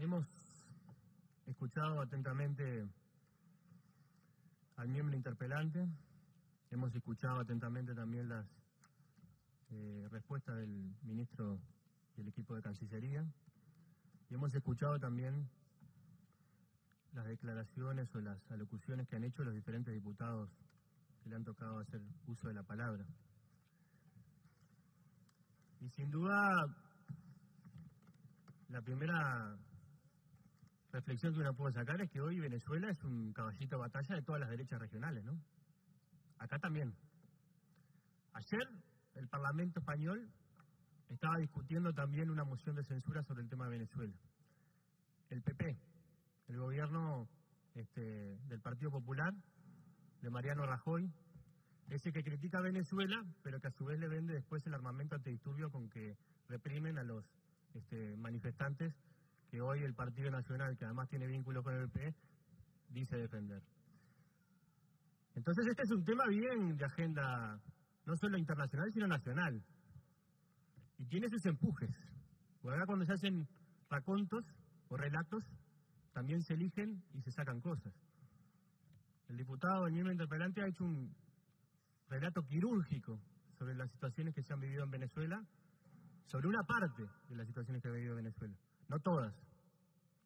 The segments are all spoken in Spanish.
Hemos escuchado atentamente al miembro interpelante, hemos escuchado atentamente también las respuestas del ministro y el equipo de Cancillería, y hemos escuchado también las declaraciones o las alocuciones que han hecho los diferentes diputados que le han tocado hacer uso de la palabra. Y sin duda, la primera reflexión que uno puede sacar es que hoy Venezuela es un caballito de batalla de todas las derechas regionales, ¿no? Acá también. Ayer el Parlamento español estaba discutiendo también una moción de censura sobre el tema de Venezuela. El PP, el gobierno del Partido Popular, de Mariano Rajoy, ese que critica a Venezuela, pero que a su vez le vende después el armamento antidisturbio con que reprimen a los manifestantes que hoy el Partido Nacional, que además tiene vínculos con el PP, dice defender. Entonces este es un tema bien de agenda, no solo internacional, sino nacional. Y tiene sus empujes. Por ahora cuando se hacen racontos o relatos, también se eligen y se sacan cosas. El diputado, el miembro interpelante, ha hecho un relato quirúrgico sobre las situaciones que se han vivido en Venezuela, sobre una parte de las situaciones que ha vivido Venezuela. No todas.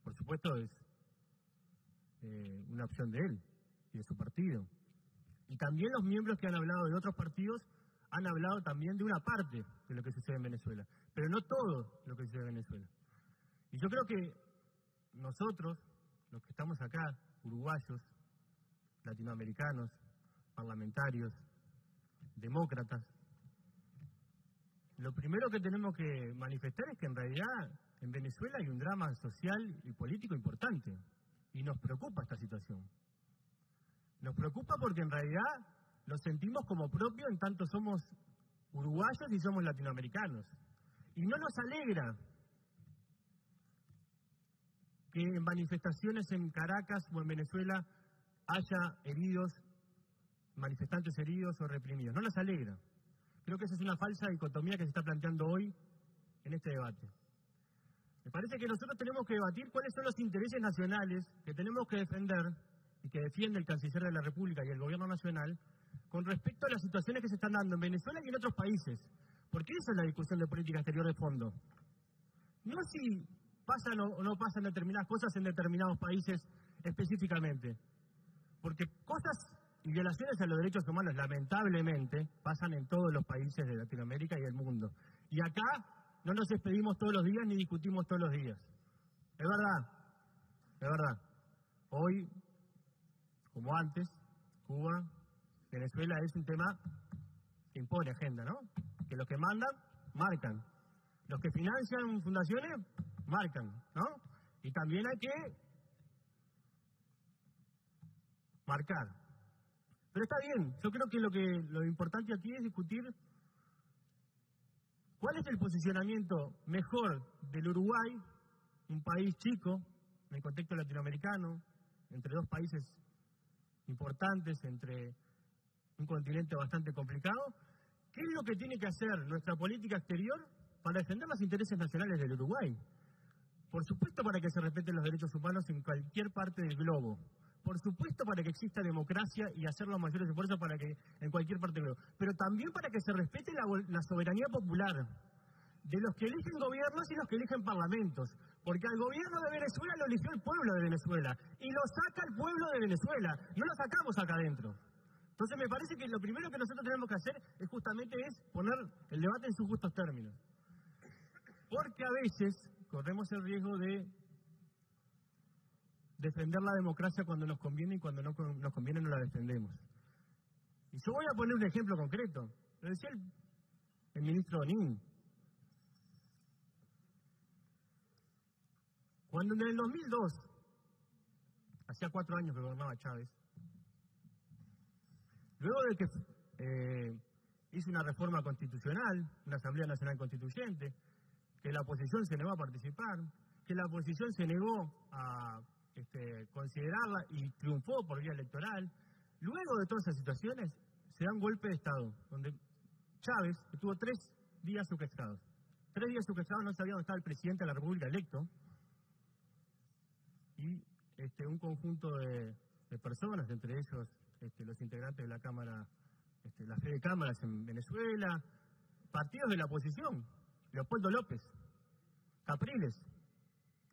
Por supuesto es una opción de él y de su partido. Y también los miembros que han hablado de otros partidos han hablado también de una parte de lo que sucede en Venezuela, pero no todo lo que sucede en Venezuela. Y yo creo que nosotros, los que estamos acá, uruguayos, latinoamericanos, parlamentarios, demócratas, lo primero que tenemos que manifestar es que en realidad en Venezuela hay un drama social y político importante y nos preocupa esta situación. Nos preocupa porque en realidad lo sentimos como propio en tanto somos uruguayos y somos latinoamericanos. Y no nos alegra que en manifestaciones en Caracas o en Venezuela haya heridos, manifestantes heridos o reprimidos. No nos alegra. Creo que esa es una falsa dicotomía que se está planteando hoy en este debate. Me parece que nosotros tenemos que debatir cuáles son los intereses nacionales que tenemos que defender y que defiende el Canciller de la República y el Gobierno Nacional con respecto a las situaciones que se están dando en Venezuela y en otros países. Porque esa es la discusión de política exterior de fondo. No si pasan o no pasan determinadas cosas en determinados países específicamente. Porque cosas y violaciones a los derechos humanos, lamentablemente, pasan en todos los países de Latinoamérica y del mundo. Y acá no nos despedimos todos los días ni discutimos todos los días. Es verdad, es verdad. Hoy, como antes, Cuba, Venezuela es un tema que impone agenda, ¿no? Que los que mandan, marcan. Los que financian fundaciones, marcan, ¿no? Y también hay que marcar. Pero está bien, yo creo que lo importante aquí es discutir cuál es el posicionamiento mejor del Uruguay, un país chico, en el contexto latinoamericano, entre dos países importantes, entre un continente bastante complicado. ¿Qué es lo que tiene que hacer nuestra política exterior para defender los intereses nacionales del Uruguay? Por supuesto, para que se respeten los derechos humanos en cualquier parte del globo. Por supuesto, para que exista democracia y hacer los mayores esfuerzos para que en cualquier parte del globo. Pero también para que se respete la soberanía popular de los que eligen gobiernos y los que eligen parlamentos. Porque al gobierno de Venezuela lo eligió el pueblo de Venezuela. Y lo saca el pueblo de Venezuela. No lo sacamos acá adentro. Entonces me parece que lo primero que nosotros tenemos que hacer es justamente poner el debate en sus justos términos. Porque a veces corremos el riesgo de defender la democracia cuando nos conviene y cuando no nos conviene no la defendemos. Y yo voy a poner un ejemplo concreto. Lo decía el ministro Onín. Cuando en el 2002, hacía 4 años que gobernaba Chávez, luego de que hizo una reforma constitucional, una Asamblea Nacional Constituyente, que la oposición se negó a participar, que la oposición se negó a considerarla y triunfó por vía electoral, luego de todas esas situaciones se da un golpe de Estado, donde Chávez estuvo 3 días secuestrados. 3 días secuestrados, no sabía dónde estaba el presidente de la República electo, y un conjunto de personas, entre ellos los integrantes de la Cámara, la Fe de Cámaras en Venezuela, partidos de la oposición, Leopoldo López, Capriles,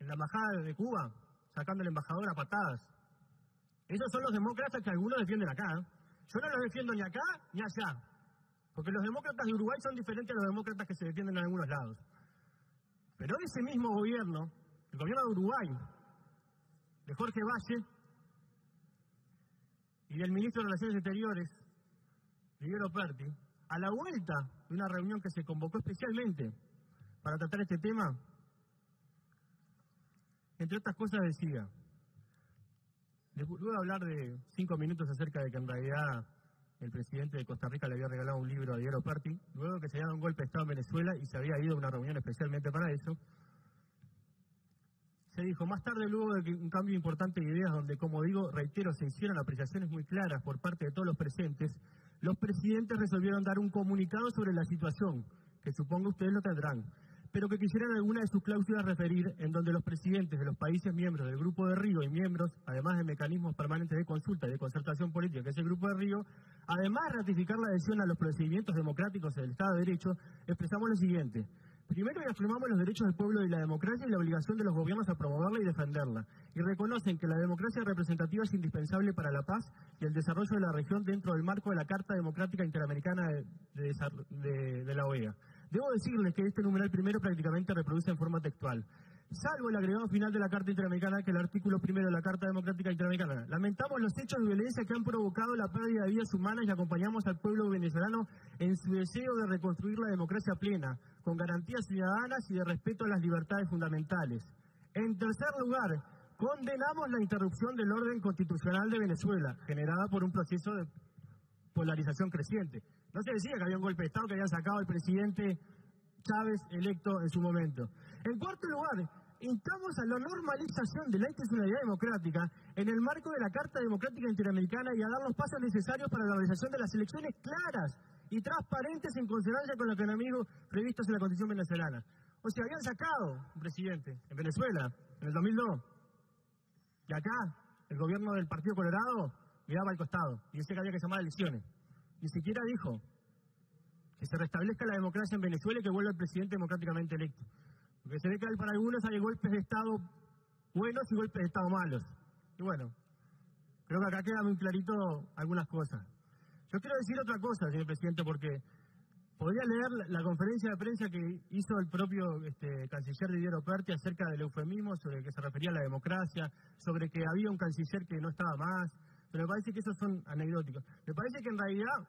en la embajada de Cuba, sacando al embajador a patadas. Esos son los demócratas que algunos defienden acá. Yo no los defiendo ni acá ni allá, porque los demócratas de Uruguay son diferentes a los demócratas que se defienden en algunos lados. Pero ese mismo gobierno, el gobierno de Uruguay, de Jorge Valle, y del ministro de Relaciones Exteriores, Guido Perti, a la vuelta de una reunión que se convocó especialmente para tratar este tema, entre otras cosas decía, luego de hablar de 5 minutos acerca de que en realidad el presidente de Costa Rica le había regalado un libro a Guido Perti, luego que se había dado un golpe de Estado en Venezuela y se había ido a una reunión especialmente para eso, se dijo, más tarde, luego de un cambio importante de ideas, donde, como digo, reitero, se hicieron apreciaciones muy claras por parte de todos los presentes, los presidentes resolvieron dar un comunicado sobre la situación, que supongo ustedes lo tendrán, pero que quisieran alguna de sus cláusulas referir, en donde los presidentes de los países miembros del Grupo de Río y miembros, además de mecanismos permanentes de consulta y de concertación política, que es el Grupo de Río, además de ratificar la adhesión a los procedimientos democráticos del Estado de Derecho, expresamos lo siguiente. Primero, reafirmamos los derechos del pueblo y la democracia y la obligación de los gobiernos a promoverla y defenderla. Y reconocen que la democracia representativa es indispensable para la paz y el desarrollo de la región dentro del marco de la Carta Democrática Interamericana de la OEA. Debo decirles que este numeral primero prácticamente reproduce en forma textual. Salvo el agregado final de la Carta Interamericana, que el artículo primero de la Carta Democrática Interamericana. Lamentamos los hechos de violencia que han provocado la pérdida de vidas humanas y acompañamos al pueblo venezolano en su deseo de reconstruir la democracia plena, con garantías ciudadanas y de respeto a las libertades fundamentales. En tercer lugar, condenamos la interrupción del orden constitucional de Venezuela, generada por un proceso de polarización creciente. No se decía que había un golpe de Estado, que habían sacado al presidente Chávez electo en su momento. En cuarto lugar, instamos a la normalización de la institucionalidad democrática en el marco de la Carta Democrática Interamericana y a dar los pasos necesarios para la realización de las elecciones claras y transparentes en consonancia con los económicos previstos en la Constitución venezolana. O sea, habían sacado un presidente en Venezuela en el 2002 y acá el gobierno del Partido Colorado miraba al costado y decía que había que llamar a elecciones. Ni siquiera dijo que se restablezca la democracia en Venezuela y que vuelva el presidente democráticamente electo. Porque se ve que para algunos hay golpes de Estado buenos y golpes de Estado malos. Y bueno, creo que acá queda muy clarito algunas cosas. Yo quiero decir otra cosa, señor presidente, porque podría leer la conferencia de prensa que hizo el propio canciller Guido Perti acerca del eufemismo sobre que se refería a la democracia, sobre que había un canciller que no estaba más, pero me parece que esos son anecdóticos. Me parece que en realidad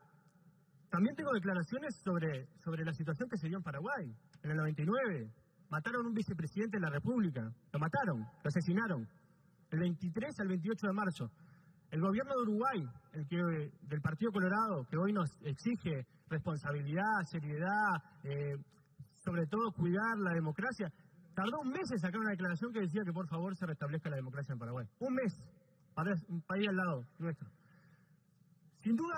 también tengo declaraciones sobre la situación que se dio en Paraguay, en el 99. Mataron a un vicepresidente de la República, lo mataron, lo asesinaron, el 23 al 28 de marzo. El gobierno de Uruguay, del Partido Colorado, que hoy nos exige responsabilidad, seriedad, sobre todo cuidar la democracia, tardó un mes en sacar una declaración que decía que por favor se restablezca la democracia en Paraguay. Un mes, para un país al lado nuestro. Sin duda,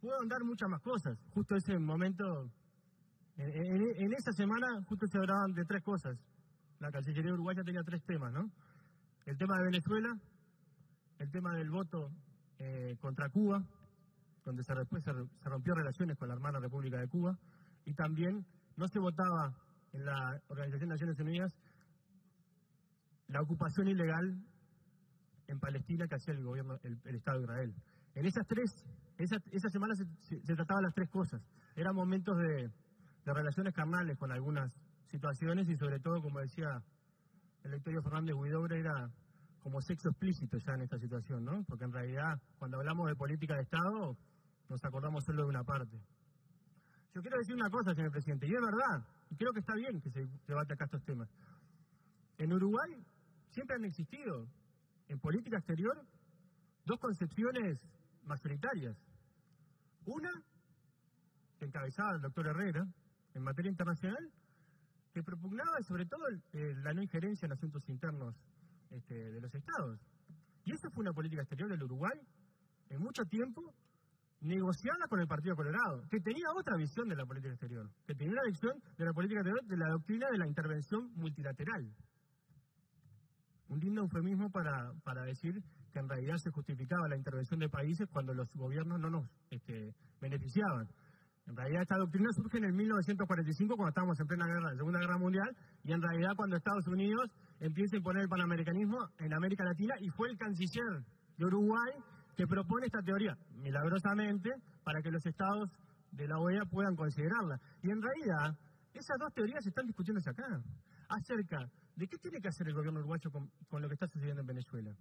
puedo andar muchas más cosas. Justo ese momento, en esa semana, justo se hablaban de 3 cosas. La Cancillería uruguaya tenía 3 temas, ¿no? El tema de Venezuela, el tema del voto contra Cuba, donde después se rompió relaciones con la hermana República de Cuba, y también no se votaba en la Organización de Naciones Unidas la ocupación ilegal en Palestina que hacía el gobierno, el Estado de Israel. En esa semana se trataban las 3 cosas. Eran momentos de relaciones carnales con algunas situaciones y sobre todo, como decía el Lectorio Fernández Huidobro, era como sexo explícito ya en esta situación, ¿no? Porque en realidad, cuando hablamos de política de Estado, nos acordamos solo de una parte. Yo quiero decir una cosa, señor presidente, y es verdad, y creo que está bien que se debate acá estos temas. En Uruguay siempre han existido, en política exterior, 2 concepciones mayoritarias. Una, que encabezaba el doctor Herrera, en materia internacional, que propugnaba sobre todo la no injerencia en asuntos internos de los estados. Y esa fue una política exterior del Uruguay, en mucho tiempo, negociada con el Partido Colorado, que tenía otra visión de la política exterior, que tenía una visión de la política exterior de la doctrina de la intervención multilateral. un lindo eufemismo para decir que en realidad se justificaba la intervención de países cuando los gobiernos no nos beneficiaban. En realidad esta doctrina surge en el 1945 cuando estábamos en plena Segunda Guerra Mundial, y en realidad cuando Estados Unidos empieza a imponer el panamericanismo en América Latina, y fue el canciller de Uruguay que propone esta teoría, milagrosamente, para que los estados de la OEA puedan considerarla. Y en realidad esas dos teorías están discutiéndose acá, acerca de qué tiene que hacer el gobierno uruguayo con lo que está sucediendo en Venezuela.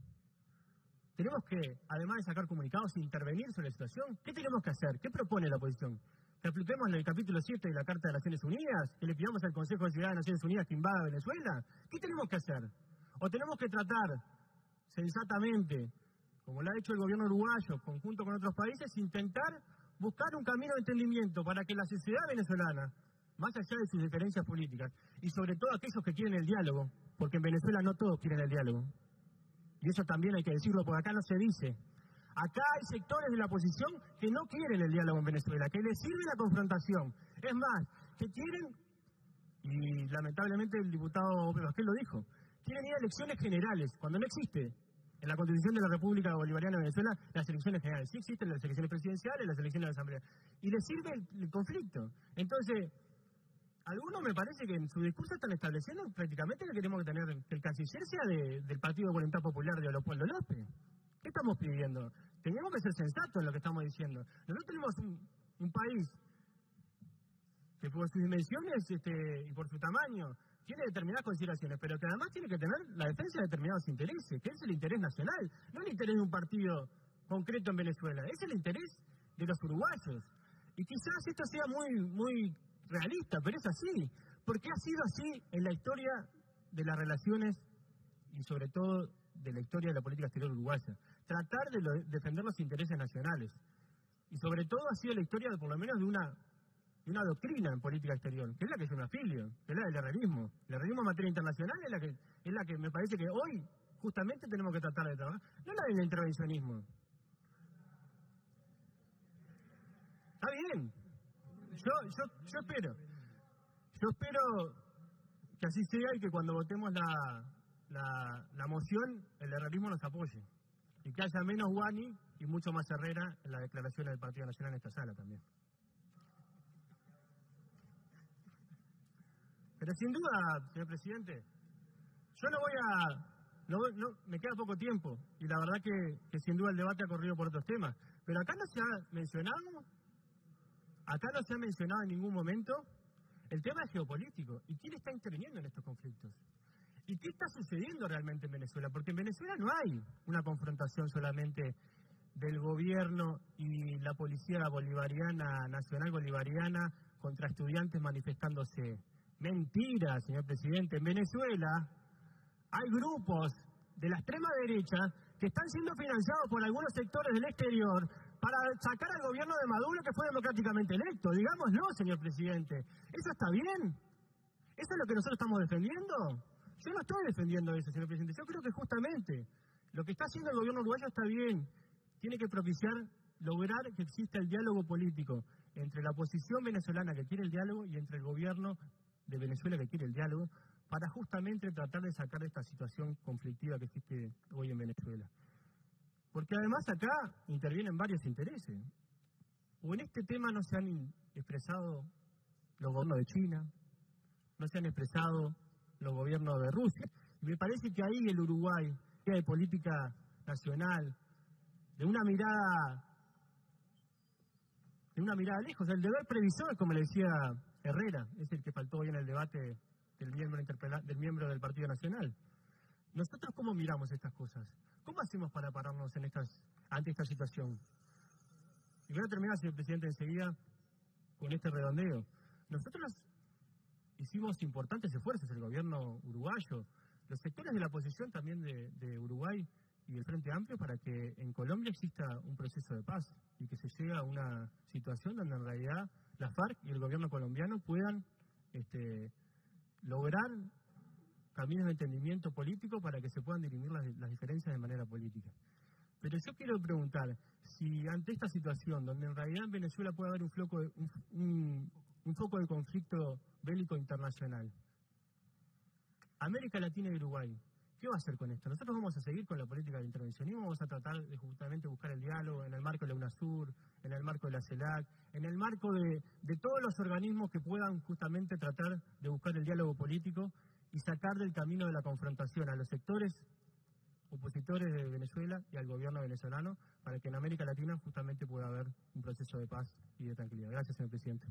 Tenemos que, además de sacar comunicados, intervenir sobre la situación. ¿Qué tenemos que hacer? ¿Qué propone la oposición? ¿Que apliquemos el capítulo 7 de la Carta de las Naciones Unidas? ¿Que le pidamos al Consejo de Seguridad de las Naciones Unidas que invada Venezuela? ¿Qué tenemos que hacer? ¿O tenemos que tratar sensatamente, como lo ha hecho el gobierno uruguayo, conjunto con otros países, intentar buscar un camino de entendimiento para que la sociedad venezolana, más allá de sus diferencias políticas, y sobre todo aquellos que quieren el diálogo, porque en Venezuela no todos quieren el diálogo, y eso también hay que decirlo, porque acá no se dice. Acá hay sectores de la oposición que no quieren el diálogo en Venezuela, que les sirve la confrontación. Es más, que quieren, y lamentablemente el diputado Vázquez lo dijo, quieren ir a elecciones generales, cuando no existe en la Constitución de la República Bolivariana de Venezuela las elecciones generales. Sí existen las elecciones presidenciales, las elecciones de la Asamblea, y les sirve el conflicto. Entonces, algunos me parece que en su discurso están estableciendo prácticamente que queremos tener que el canciller sea del Partido de Voluntad Popular de Leopoldo López. ¿Qué estamos pidiendo? Tenemos que ser sensatos en lo que estamos diciendo. Nosotros tenemos un país que por sus dimensiones y por su tamaño tiene determinadas consideraciones, pero que además tiene que tener la defensa de determinados intereses, que es el interés nacional, no el interés de un partido concreto en Venezuela, es el interés de los uruguayos. Y quizás esto sea muy realista, pero es así, porque ha sido así en la historia de las relaciones y sobre todo de la historia de la política exterior uruguaya. Tratar de defender los intereses nacionales. Y sobre todo ha sido la historia, por lo menos, de una doctrina en política exterior, que es la que yo me afilio, que es la del herrerismo. El herrerismo en materia internacional es la que me parece que hoy justamente tenemos que tratar de trabajar, no la del intervencionismo. Está bien. Yo espero que así sea y que cuando votemos la moción, el herrerismo nos apoye. Y que haya menos Guani y mucho más Herrera en las declaraciones del Partido Nacional en esta sala también. Pero sin duda, señor presidente, yo me queda poco tiempo, y la verdad que sin duda el debate ha corrido por otros temas, pero acá no se ha mencionado en ningún momento el tema geopolítico, y quién está interviniendo en estos conflictos, y qué está sucediendo realmente en Venezuela, porque en Venezuela no hay una confrontación solamente del gobierno y la policía bolivariana, nacional bolivariana, contra estudiantes manifestándose. Mentira, señor presidente. En Venezuela hay grupos de la extrema derecha que están siendo financiados por algunos sectores del exterior para sacar al gobierno de Maduro, que fue democráticamente electo. Digámoslo, señor presidente. ¿Eso está bien? ¿Eso es lo que nosotros estamos defendiendo? Yo no estoy defendiendo eso, señor presidente. Yo creo que justamente lo que está haciendo el gobierno uruguayo está bien. Tiene que propiciar, lograr que exista el diálogo político entre la oposición venezolana que quiere el diálogo y entre el gobierno de Venezuela que quiere el diálogo, para justamente tratar de sacar esta situación conflictiva que existe hoy en Venezuela. Porque además acá intervienen varios intereses. O en este tema no se han expresado los gobiernos de China, no se han expresado los gobiernos de Rusia. Y me parece que ahí el Uruguay, de política nacional, de una mirada lejos, el deber previsor, como le decía Herrera, es el que faltó hoy en el debate del miembro del Partido Nacional. ¿Nosotros cómo miramos estas cosas? ¿Cómo hacemos para pararnos ante esta situación? Y voy a terminar, señor presidente, enseguida con este redondeo. Nosotros hicimos importantes esfuerzos, el gobierno uruguayo, los sectores de la oposición también de Uruguay y del Frente Amplio, para que en Colombia exista un proceso de paz y que se llegue a una situación donde en realidad la FARC y el gobierno colombiano puedan lograr caminos de entendimiento político para que se puedan dirimir las diferencias de manera política. Pero yo quiero preguntar si ante esta situación, donde en realidad en Venezuela puede haber un foco de conflicto bélico internacional, América Latina y Uruguay ¿qué va a hacer con esto? Nosotros vamos a seguir con la política de intervencionismo, vamos a tratar de justamente buscar el diálogo en el marco de la UNASUR, en el marco de la CELAC, en el marco de todos los organismos que puedan justamente tratar de buscar el diálogo político y sacar del camino de la confrontación a los sectores opositores de Venezuela y al gobierno venezolano, para que en América Latina justamente pueda haber un proceso de paz y de tranquilidad. Gracias, señor presidente.